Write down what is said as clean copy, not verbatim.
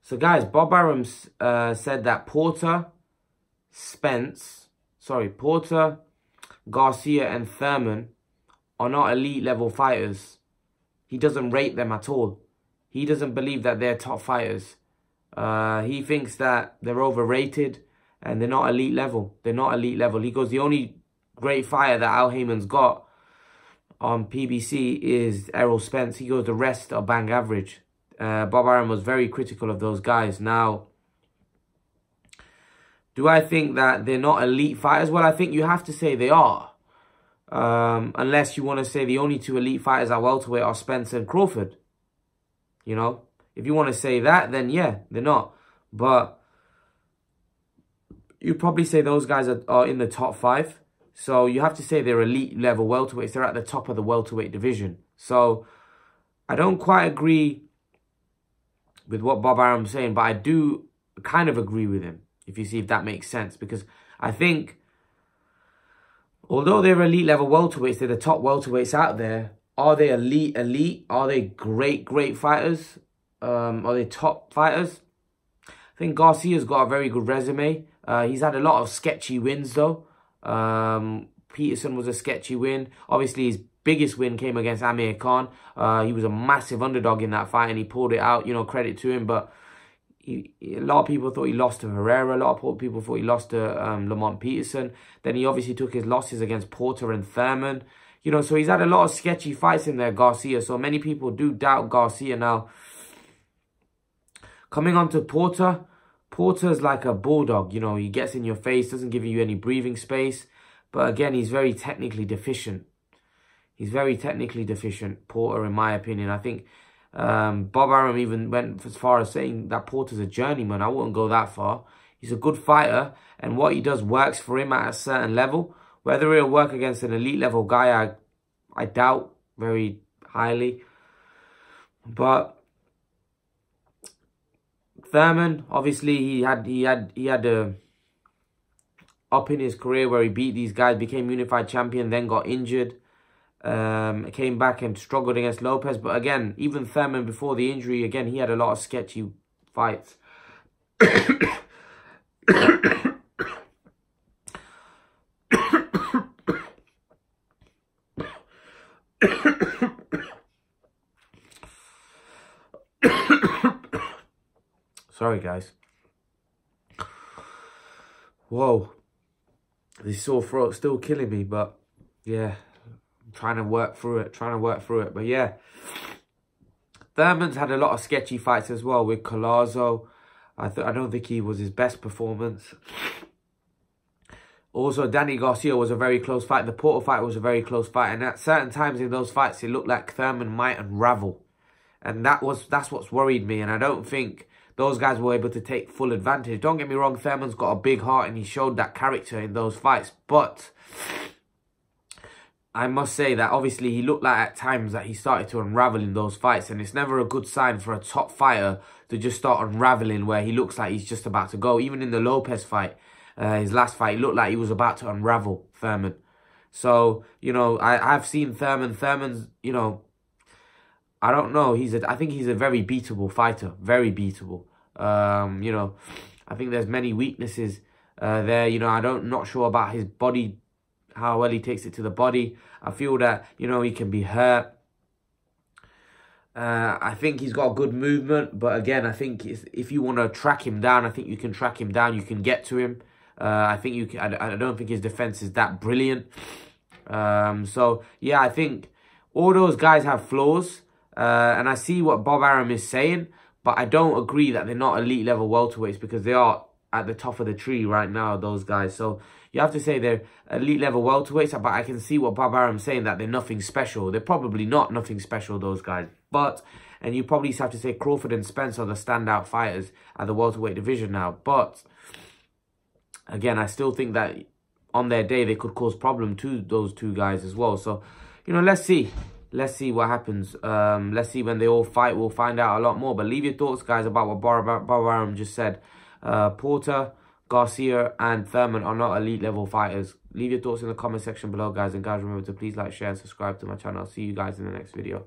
So guys, Bob Arum said that Porter, Garcia and Thurman are not elite level fighters. He doesn't rate them at all. He doesn't believe that they're top fighters. He thinks that they're overrated and they're not elite level. They're not elite level. He goes, the only great fighter that Al Heyman's got on PBC is Errol Spence. He goes, the rest are bang average. Bob Arum was very critical of those guys. Now, do I think that they're not elite fighters? Well, I think you have to say they are. Unless you want to say the only two elite fighters at welterweight are Spence and Crawford. You know, if you want to say that, then yeah, they're not. But you probably say those guys are in the top 5. So you have to say they're elite level welterweights. They're at the top of the welterweight division. So I don't quite agree with what Bob Arum's saying, but I do kind of agree with him, if you see if that makes sense. Because I think, although they're elite level welterweights, they're the top welterweights out there. Are they elite? Are they great fighters? Are they top fighters? I think Garcia's got a very good resume. He's had a lot of sketchy wins though. Peterson was a sketchy win. Obviously, his biggest win came against Amir Khan. He was a massive underdog in that fight and he pulled it out. You know, credit to him. But a lot of people thought he lost to Herrera. A lot of people thought he lost to Lamont Peterson. Then he obviously took his losses against Porter and Thurman. You know, so he's had a lot of sketchy fights in there, Garcia. So many people do doubt Garcia now. Coming on to Porter. Porter's like a bulldog. You know, he gets in your face, doesn't give you any breathing space. But again, he's very technically deficient. He's very technically deficient, Porter, in my opinion. I think Bob Arum even went as far as saying that Porter's a journeyman. I wouldn't go that far. He's a good fighter, and what he does works for him at a certain level. Whether it'll work against an elite level guy, I doubt very highly. But Thurman, obviously, he had a up in his career where he beat these guys, became unified champion, then got injured. Came back and struggled against Lopez. But again, even Thurman before the injury, again, he had a lot of sketchy fights. Sorry, guys. Whoa. This sore throat's still killing me, but yeah. Trying to work through it. But yeah, Thurman's had a lot of sketchy fights as well with Collazo. I don't think he was his best performance. Also, Danny Garcia was a very close fight. The Porter fight was a very close fight. And at certain times in those fights, it looked like Thurman might unravel. And that's what's worried me. And I don't think those guys were able to take full advantage. Don't get me wrong, Thurman's got a big heart and he showed that character in those fights. But I must say that obviously he looked like at times that he started to unravel in those fights. And it's never a good sign for a top fighter to just start unraveling where he looks like he's just about to go. Even in the Lopez fight, his last fight, it looked like he was about to unravel, Thurman. So, you know, I've seen Thurman. Thurman's, you know, I don't know. I think he's a very beatable fighter. Very beatable. You know, I think there's many weaknesses there. You know, I'm not sure about his body, how well he takes it to the body. I feel that, you know, he can be hurt. I think he's got good movement. But again, I think if you want to track him down, I think you can track him down. You can get to him. I think you can. I don't think his defense is that brilliant. So, yeah, I think all those guys have flaws. And I see what Bob Arum is saying. But I don't agree that they're not elite level welterweights because they are at the top of the tree right now, those guys. So you have to say they're elite level welterweights. But I can see what Bob Arum's saying, that they're nothing special. They're probably not nothing special, those guys. But, and you probably have to say Crawford and Spence are the standout fighters at the welterweight division now. But, again, I still think that on their day, they could cause problem to those two guys as well. So, you know, let's see. Let's see what happens. Let's see when they all fight. We'll find out a lot more. But leave your thoughts, guys, about what Bob Arum just said. Porter, Garcia, and Thurman are not elite level fighters. Leave your thoughts in the comment section below, guys. And guys, remember to please like, share, and subscribe to my channel. I'll see you guys in the next video.